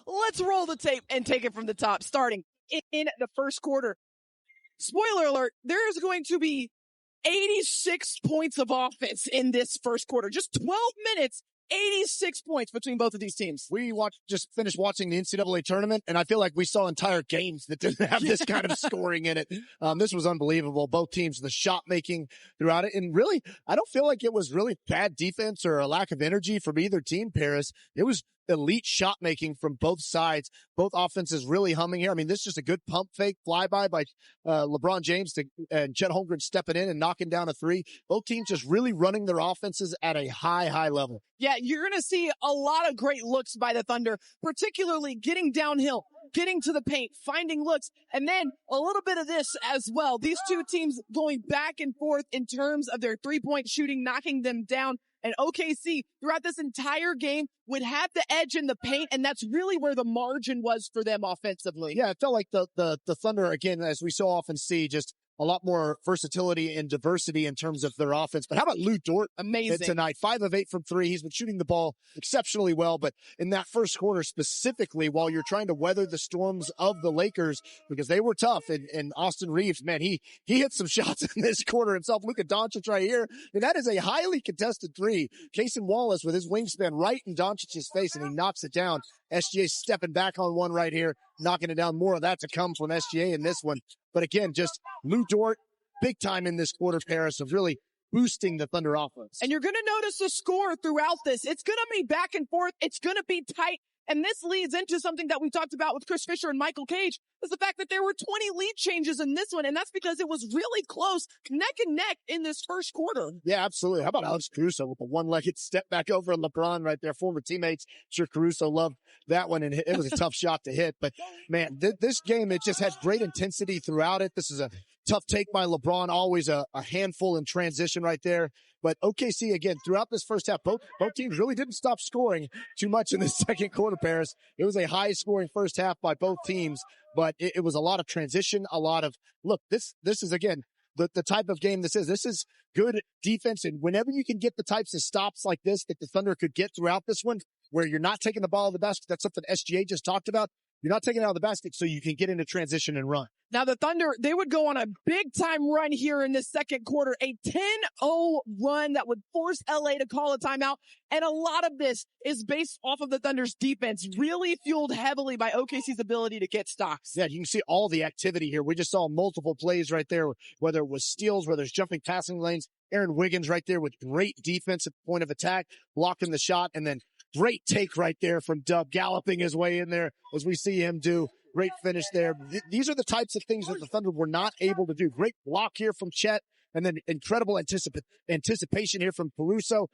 let's roll the tape and take it from the top, starting in the first quarter. Spoiler alert, there is going to be 86 points of offense in this first quarter. Just 12 minutes, 86 points between both of these teams. We just finished watching the NCAA tournament, and I feel like we saw entire games that didn't have this kind of scoring in it. This was unbelievable. Both teams, the shot making throughout it. And really, I don't feel like it was really bad defense or a lack of energy from either team, Paris. It was elite shot making from both sides. Both offenses really humming here. I mean, this is just a good pump fake flyby by LeBron James and Chet Holmgren stepping in and knocking down a three. Both teams just really running their offenses at a high level. Yeah, you're going to see a lot of great looks by the Thunder, particularly getting downhill, getting to the paint, finding looks, and then a little bit of this as well. These two teams going back and forth in terms of their three-point shooting, knocking them down. And OKC, throughout this entire game, would have the edge in the paint, and that's really where the margin was for them offensively. Yeah, it felt like the Thunder, again, as we so often see, just a lot more versatility and diversity in terms of their offense. But how about Lou Dort? Amazing tonight. 5 of 8 from 3. He's been shooting the ball exceptionally well. But in that first quarter specifically, while you're trying to weather the storms of the Lakers, because they were tough, and Austin Reeves, man, he hit some shots in this quarter himself. Luka Doncic right here. And that is a highly contested three. Cason Wallace with his wingspan right in Doncic's face, and he knocks it down. SGA stepping back on one right here, knocking it down. More of that to come from SGA in this one. But again, just Lou Dort, big time in this quarter, Paris, of really boosting the Thunder offense. And you're going to notice the score throughout this. It's going to be back and forth. It's going to be tight. And this leads into something that we talked about with Chris Fisher and Michael Cage, is the fact that there were 20 lead changes in this one. And that's because it was really close, neck and neck in this first quarter. Yeah, absolutely. How about Alex Caruso with the one-legged step back over LeBron right there, former teammates. Sure, Caruso loved that one, and it was a tough shot to hit. But, man, this game, it just had great intensity throughout it. This is a tough take by LeBron, always a handful in transition right there. But OKC, again, throughout this first half, both teams really didn't stop scoring too much in the second quarter, Paris. It was a high-scoring first half by both teams, but it was a lot of transition, a lot of, look, this is, again, the type of game this is. This is good defense, and whenever you can get the types of stops like this that the Thunder could get throughout this one, where you're not taking the ball out of the basket, that's something SGA just talked about. You're not taking it out of the basket so you can get into transition and run. Now, the Thunder, they would go on a big-time run here in this second quarter, a 10-0 run that would force LA to call a timeout. And a lot of this is based off of the Thunder's defense, really fueled heavily by OKC's ability to get stocks. Yeah, you can see all the activity here. We just saw multiple plays right there, whether it was steals, whether it's jumping passing lanes. Aaron Wiggins right there with great defense at the point of attack, blocking the shot, and then great take right there from Dub, galloping his way in there as we see him do. Great finish there. These are the types of things that the Thunder were not able to do. Great block here from Chet, and then incredible anticipation here from Caruso.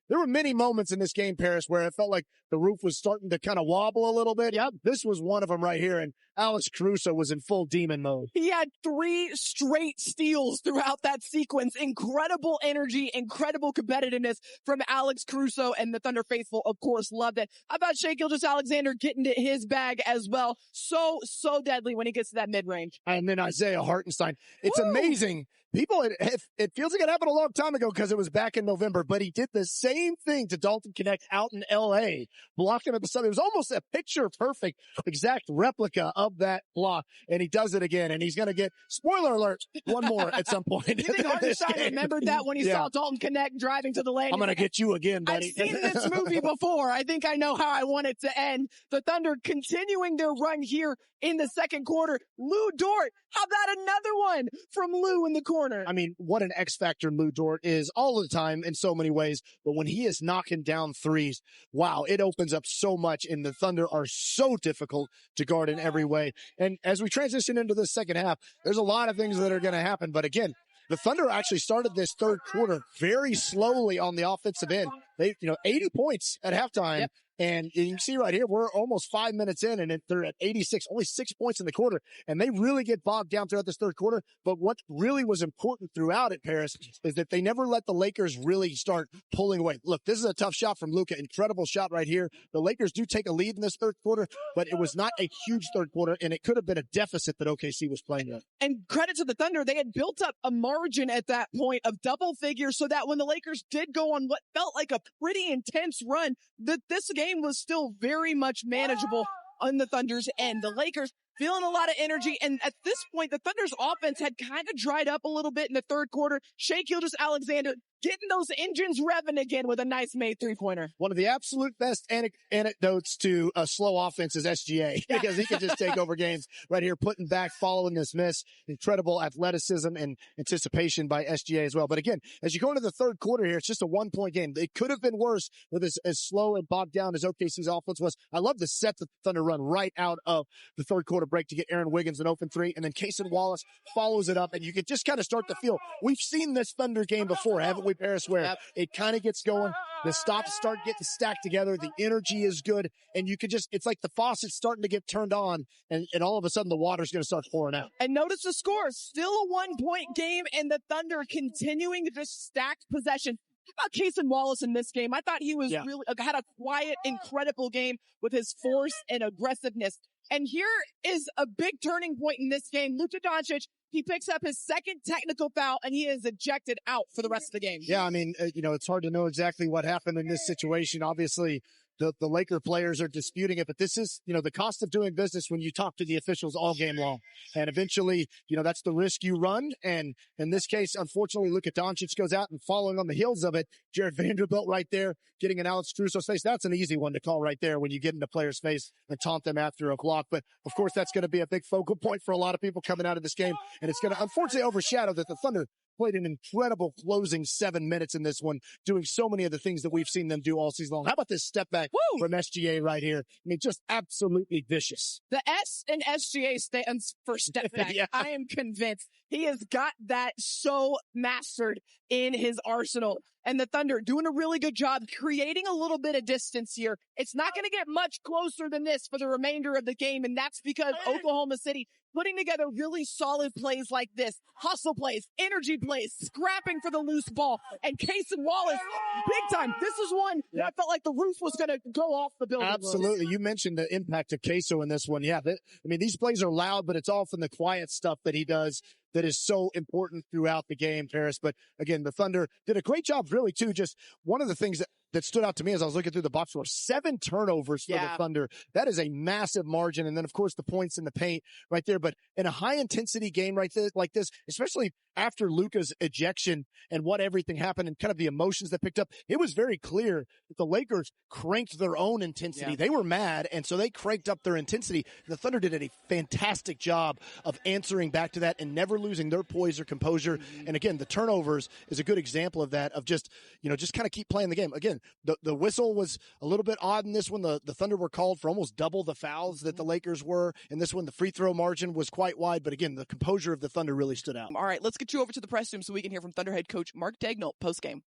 There were many moments in this game, Paris, where it felt like the roof was starting to kind of wobble a little bit. Yep. This was one of them right here, and Alex Caruso was in full demon mode. He had 3 straight steals throughout that sequence. Incredible energy, incredible competitiveness from Alex Caruso, and the Thunder faithful, of course, loved it. How about Shai Gilgeous-Alexander getting to his bag as well? So deadly when he gets to that mid-range. And then Isaiah Hartenstein. It's amazing. People, it feels like it happened a long time ago because it was back in November, but he did the same thing to Dalton Connect out in L.A., blocking at the sub. It was almost a picture-perfect exact replica of that block, and he does it again, and he's going to get, spoiler alert, one more at some point. You think Hartenstein remembered that when he saw Dalton Connect driving to the lane? I'm going to get you again, buddy. I've seen this movie before. I think I know how I want it to end. The Thunder continuing their run here in the second quarter. Lou Dort, how about another one from Lou in the corner? I mean, what an X factor Lou Dort is all the time in so many ways. But when he is knocking down threes, wow, it opens up so much. And the Thunder are so difficult to guard in every way. And as we transition into the second half, there's a lot of things that are going to happen. But again, the Thunder actually started this third quarter very slowly on the offensive end. They, 80 points at halftime. Yep. And you can see right here, we're almost 5 minutes in, and they're at 86, only 6 points in the quarter. And they really get bogged down throughout this third quarter. But what really was important throughout it, Paris, is that they never let the Lakers really start pulling away. Look, this is a tough shot from Luka. Incredible shot right here. The Lakers do take a lead in this third quarter, but it was not a huge third quarter, and it could have been a deficit that OKC was playing with. And credit to the Thunder, they had built up a margin at that point of double figures so that when the Lakers did go on what felt like a pretty intense run, this game game was still very much manageable on the Thunder's end. The Lakers feeling a lot of energy, and at this point, the Thunder's offense had kind of dried up a little bit in the third quarter. Shai Gilgeous-Alexander getting those engines revving again with a nice made three-pointer. One of the absolute best anecdotes to a slow offense is SGA because he can just take over games right here, putting back, following this miss. Incredible athleticism and anticipation by SGA as well. But again, as you go into the third quarter here, it's just a 1-point game. It could have been worse with as slow and bogged down as OKC's offense was. I love the set the Thunder run right out of the third quarter break to get Aaron Wiggins an open three, and then Cason Wallace follows it up, and you can just kind of start to feel, we've seen this Thunder game before, haven't we, Paris, where it kind of gets going, the stops start getting stacked together, the energy is good, and you could just, it's like the faucet's starting to get turned on, and all of a sudden the water's going to start pouring out. And notice the score, still a 1-point game, and the Thunder continuing to just stack possession. How about Cason Wallace in this game? I thought he was really had a quiet, incredible game with his force and aggressiveness. And here is a big turning point in this game. Luka Doncic, he picks up his second technical foul, and he is ejected out for the rest of the game. Yeah, I mean, it's hard to know exactly what happened in this situation. Obviously, the Laker players are disputing it, but this is, the cost of doing business when you talk to the officials all game long. And eventually, that's the risk you run. And in this case, unfortunately, Luka Doncic goes out, and following on the heels of it, Jared Vanderbilt right there getting in Alex Caruso's face. That's an easy one to call right there when you get in the player's face and taunt them after a block. But of course, that's going to be a big focal point for a lot of people coming out of this game. And it's going to unfortunately overshadow that the Thunder played an incredible closing 7 minutes in this one, doing so many of the things that we've seen them do all season long. How about this step back from SGA right here? I mean, just absolutely vicious. The S in SGA stands for step back. I am convinced he has got that so mastered in his arsenal. And the Thunder doing a really good job creating a little bit of distance here. It's not going to get much closer than this for the remainder of the game, and that's because Oklahoma City putting together really solid plays like this. Hustle plays, energy plays, scrapping for the loose ball. And Cason Wallace, big time. This is one that I felt like the roof was going to go off the building. Absolutely. You mentioned the impact of Queso in this one. Yeah, these plays are loud, but it's often the quiet stuff that he does that is so important throughout the game, Paris. But again, the Thunder did a great job, really, too. Just one of the things that stood out to me as I was looking through the box score, 7 turnovers for the Thunder. That is a massive margin. And then, of course, the points in the paint right there. But in a high-intensity game like this, especially after Luka's ejection and what everything happened and kind of the emotions that picked up, it was very clear that the Lakers cranked their own intensity. They were mad, and so they cranked up their intensity. The Thunder did a fantastic job of answering back to that and never losing their poise or composure. And again, the turnovers is a good example of that, of just kind of keep playing the game. Again, the whistle was a little bit odd in this one. The Thunder were called for almost double the fouls that the Lakers were. In this one, the free throw margin was quite wide, but again, the composure of the Thunder really stood out. All right, let's get you over to the press room so we can hear from Thunder head coach Mark Daignault post-game.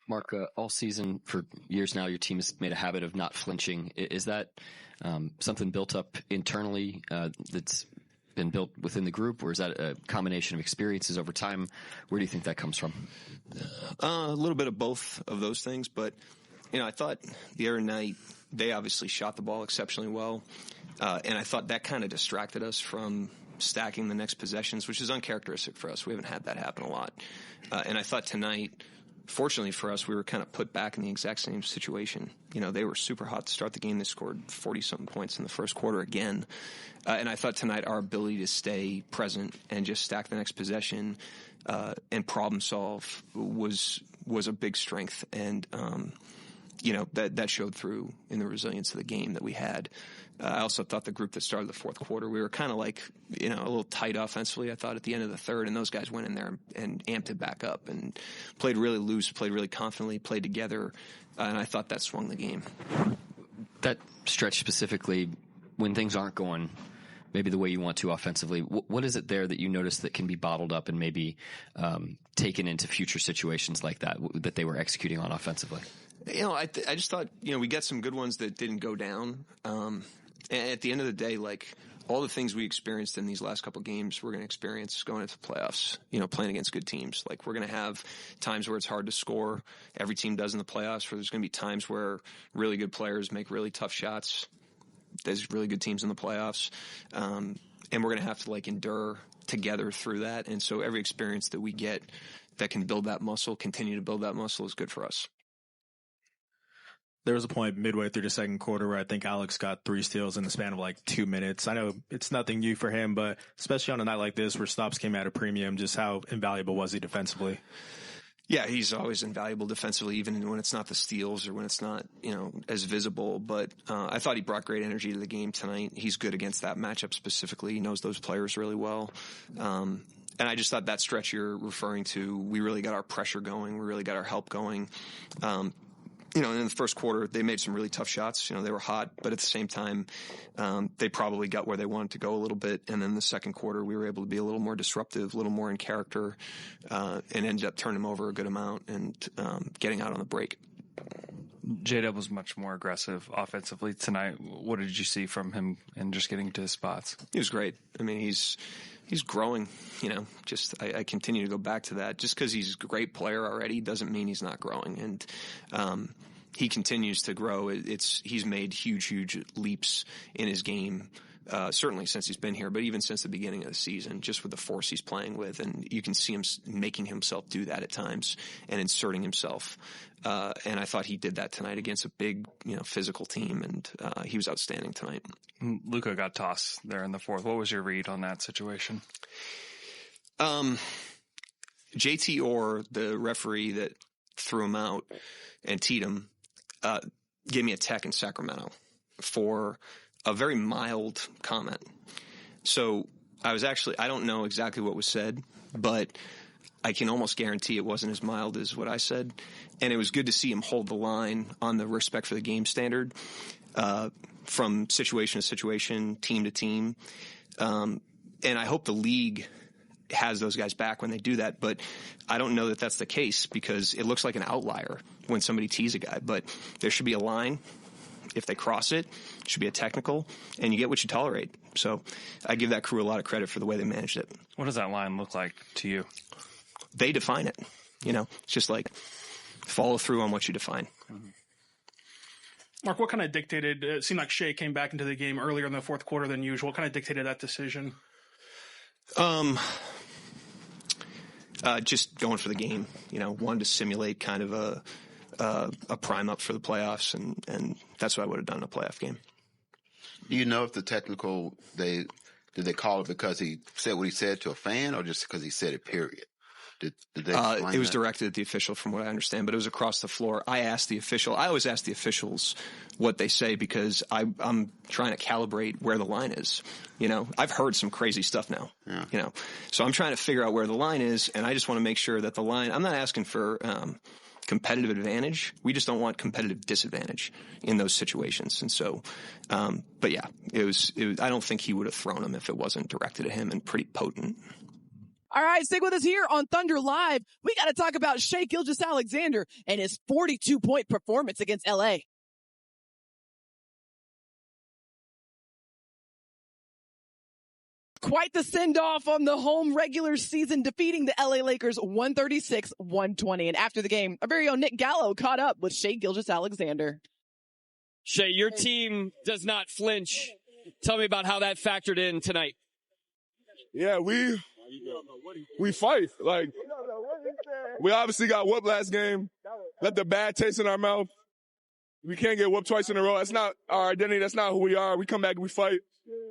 Mark, all season for years now, your team has made a habit of not flinching. Is that something built up internally that's been built within the group, or is that a combination of experiences over time? Where do you think that comes from? A little bit of both of those things, but I thought the other night they obviously shot the ball exceptionally well, and I thought that kind of distracted us from stacking the next possessions, which is uncharacteristic for us. We haven't had that happen a lot, and I thought tonight, fortunately for us, we were kind of put back in the exact same situation. They were super hot to start the game. They scored 40-something points in the first quarter again. And I thought tonight our ability to stay present and just stack the next possession and problem solve was a big strength. And, that showed through in the resilience of the game that we had. I also thought the group that started the fourth quarter, we were kind of like, a little tight offensively, I thought, at the end of the third, and those guys went in there and amped it back up and played really loose, played really confidently, played together, and I thought that swung the game. That stretch specifically, when things aren't going maybe the way you want to offensively, what is it there that you notice that can be bottled up and maybe taken into future situations like that they were executing on offensively? I just thought, we got some good ones that didn't go down. And at the end of the day, like, all the things we experienced in these last couple of games, we're going to experience going into the playoffs, playing against good teams. Like, we're going to have times where it's hard to score. Every team does in the playoffs, where there's going to be times where really good players make really tough shots. There's really good teams in the playoffs. And we're going to have to, endure together through that. And so every experience that we get that can build that muscle, continue to build that muscle, is good for us. There was a point midway through the second quarter where I think Alex got 3 steals in the span of like 2 minutes. I know it's nothing new for him, but especially on a night like this where stops came at a premium, just how invaluable was he defensively? Yeah, he's always invaluable defensively, even when it's not the steals or when it's not, as visible. But I thought he brought great energy to the game tonight. He's good against that matchup specifically. He knows those players really well. And I just thought that stretch you're referring to, we really got our pressure going. We really got our help going. In the first quarter, they made some really tough shots. They were hot, but at the same time, they probably got where they wanted to go a little bit. And then the second quarter, we were able to be a little more disruptive, a little more in character, and ended up turning them over a good amount and getting out on the break. J-Dub was much more aggressive offensively tonight. What did you see from him and just getting to his spots? He was great. I mean, he's growing, I continue to go back to that. Just because he's a great player already doesn't mean he's not growing. And he continues to grow. He's made huge leaps in his game, certainly since he's been here, but even since the beginning of the season, just with the force he's playing with. And you can see him making himself do that at times and inserting himself. And I thought he did that tonight against a big, physical team, and he was outstanding tonight. Luka got tossed there in the fourth. What was your read on that situation? JT Orr, the referee that threw him out and teed him, gave me a tech in Sacramento for a very mild comment. So I don't know exactly what was said, but I can almost guarantee it wasn't as mild as what I said. And it was good to see him hold the line on the respect for the game standard, from situation to situation, team to team. And I hope the league has those guys back when they do that, but I don't know that that's the case because it looks like an outlier when somebody tees a guy, but there should be a line. If they cross it, it should be a technical, and you get what you tolerate. So I give that crew a lot of credit for the way they managed it. What does that line look like to you? They define it. It's just like follow through on what you define. Mm-hmm. Mark, what kind of dictated, it seemed like Shai came back into the game earlier in the fourth quarter than usual. What kind of dictated that decision? Just going for the game, wanted to simulate kind of a prime up for the playoffs, and that's what I would have done in a playoff game. Do you know if the technical, did they call it because he said what he said to a fan or just because he said it, period? Did they it was directed at the official from what I understand, but it was across the floor. I asked the official. I always ask the officials what they say because I'm trying to calibrate where the line is. I've heard some crazy stuff now, so I'm trying to figure out where the line is, and I just want to make sure that the line, I'm not asking for competitive advantage. We just don't want competitive disadvantage in those situations. And so, but yeah, it was, I don't think he would have thrown him if it wasn't directed at him and pretty potent. All right, stick with us here on Thunder Live. We got to talk about Shai Gilgeous-Alexander and his 42-point performance against LA. Quite the send-off on the home regular season, defeating the LA Lakers 136-120. And after the game, our very own Nick Gallo caught up with Shai Gilgeous-Alexander. Shai, your team does not flinch. Tell me about how that factored in tonight. Yeah, we fight. Like, we obviously got whooped last game. Let the bad taste in our mouth. We can't get whooped twice in a row. That's not our identity. That's not who we are. We come back and we fight.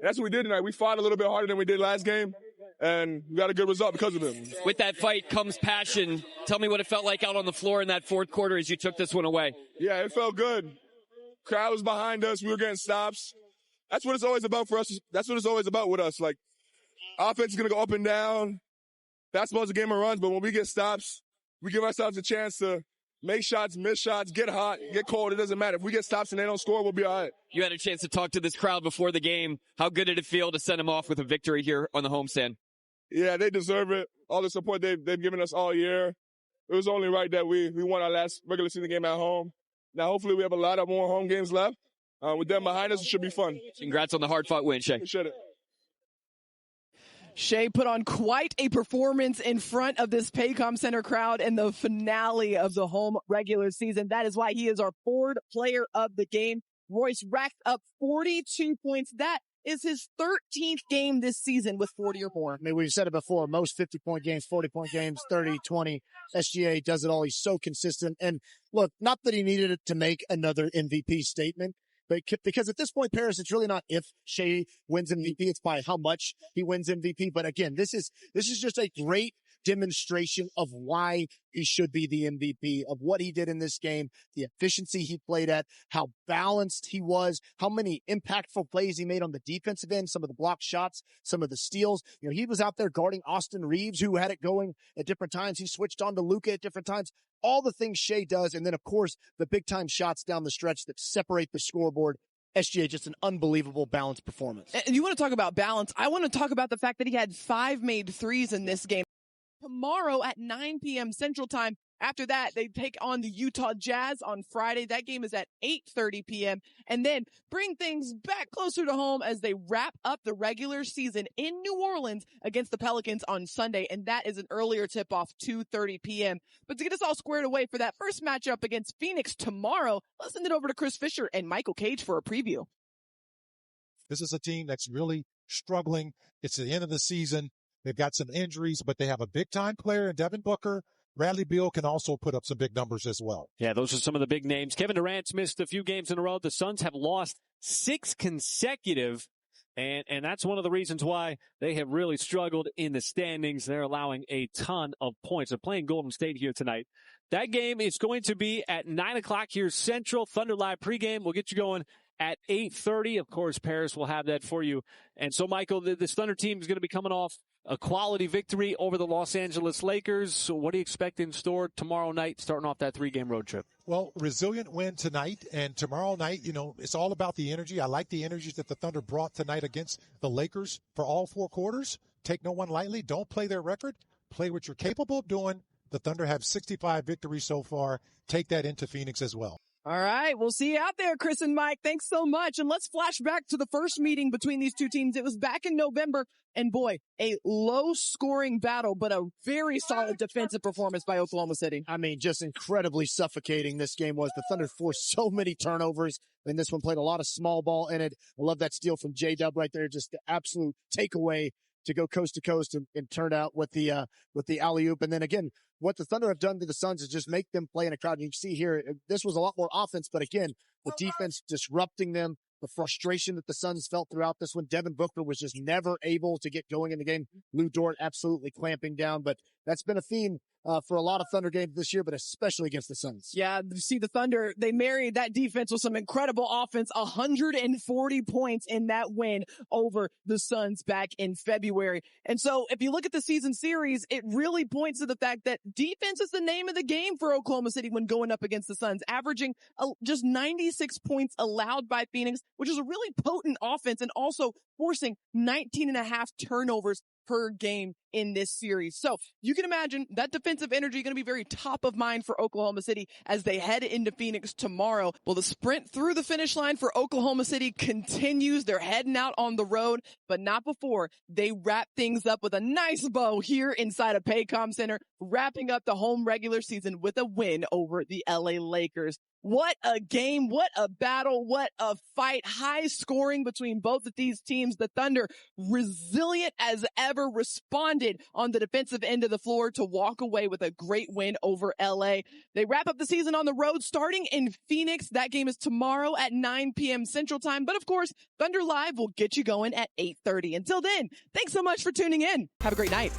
That's what we did tonight. We fought a little bit harder than we did last game, and we got a good result because of it. With that fight comes passion. Tell me what it felt like out on the floor in that fourth quarter as you took this one away. Yeah, it felt good. Crowd was behind us. We were getting stops. That's what it's always about for us. That's what it's always about with us. Like, offense is going to go up and down. Basketball's a game of runs, but when we get stops, we give ourselves a chance to make shots, miss shots, get hot, get cold. It doesn't matter. If we get stops and they don't score, we'll be all right. You had a chance to talk to this crowd before the game. How good did it feel to send them off with a victory here on the homestand? Yeah, they deserve it. All the support they've given us all year. It was only right that we won our last regular season game at home. Now, hopefully, we have a lot of more home games left. With them behind us, it should be fun. Congrats on the hard-fought win, Shai. Appreciate it. Shai put on quite a performance in front of this Paycom Center crowd in the finale of the home regular season. That is why he is our Ford player of the game. Royce racked up 42 points. That is his 13th game this season with 40 or more. I mean, we've said it before, most 50-point games, 40-point games, 30, 20. SGA does it all. He's so consistent. And look, not that he needed it to make another MVP statement, but because at this point, Paris, it's really not if Shai wins MVP, it's by how much he wins MVP. But again, this is just a great demonstration of why he should be the MVP, of what he did in this game, the efficiency he played at, how balanced he was, how many impactful plays he made on the defensive end, some of the blocked shots, some of the steals. You know, he was out there guarding Austin Reeves, who had it going at different times. He switched on to Luka at different times. All the things Shai does, and then, of course, the big-time shots down the stretch that separate the scoreboard. SGA, just an unbelievable balanced performance. And you want to talk about balance? I want to talk about the fact that he had 5 made threes in this game. Tomorrow at 9 p.m. Central Time. After that, they take on the Utah Jazz on Friday. That game is at 8:30 p.m. And then bring things back closer to home as they wrap up the regular season in New Orleans against the Pelicans on Sunday. And that is an earlier tip-off, 2:30 p.m. But to get us all squared away for that first matchup against Phoenix tomorrow, let's send it over to Chris Fisher and Michael Cage for a preview. This is a team that's really struggling. It's the end of the season. They've got some injuries, but they have a big-time player in Devin Booker. Bradley Beal can also put up some big numbers as well. Yeah, those are some of the big names. Kevin Durant's missed a few games in a row. The Suns have lost 6 consecutive, and that's one of the reasons why they have really struggled in the standings. They're allowing a ton of points. They're playing Golden State here tonight. That game is going to be at 9 o'clock here Central. Thunder Live pregame. We'll get you going at 8:30. Of course, Paris will have that for you. And so, Michael, this Thunder team is going to be coming off a quality victory over the Los Angeles Lakers. So what do you expect in store tomorrow night, starting off that 3-game road trip? Well, resilient win tonight, and tomorrow night, you know, it's all about the energy. I like the energy that the Thunder brought tonight against the Lakers for all 4 quarters. Take no one lightly. Don't play their record. Play what you're capable of doing. The Thunder have 65 victories so far. Take that into Phoenix as well. All right, we'll see you out there, Chris and Mike. Thanks so much. And let's flash back to the first meeting between these two teams. It was back in November, and boy, a low-scoring battle, but a very solid defensive performance by Oklahoma City. I mean, just incredibly suffocating this game was. The Thunder forced so many turnovers, and this one played a lot of small ball in it. I love that steal from J-Dub right there, just the absolute takeaway to go coast to coast and turn out with the alley-oop. And then again, what the Thunder have done to the Suns is just make them play in a crowd. And you can see here, this was a lot more offense, but again, the defense disrupting them, the frustration that the Suns felt throughout this one. Devin Booker was just never able to get going in the game. Lou Dort absolutely clamping down, but that's been a theme for a lot of Thunder games this year, but especially against the Suns. Yeah, you see the Thunder, they married that defense with some incredible offense, 140 points in that win over the Suns back in February. And so if you look at the season series, it really points to the fact that defense is the name of the game for Oklahoma City when going up against the Suns, averaging just 96 points allowed by Phoenix, which is a really potent offense, and also forcing 19.5 turnovers per game in this series. So you can imagine that defensive energy going to be very top of mind for Oklahoma City as they head into Phoenix tomorrow. Well, the sprint through the finish line for Oklahoma City continues. They're heading out on the road, but not before they wrap things up with a nice bow here inside of Paycom Center, wrapping up the home regular season with a win over the LA Lakers. What a game, what a battle, what a fight. High scoring between both of these teams. The Thunder, resilient as ever, responded on the defensive end of the floor to walk away with a great win over LA. They wrap up the season on the road starting in Phoenix. That game is tomorrow at 9 p.m. Central Time. But of course, Thunder Live will get you going at 8:30. Until then, thanks so much for tuning in. Have a great night.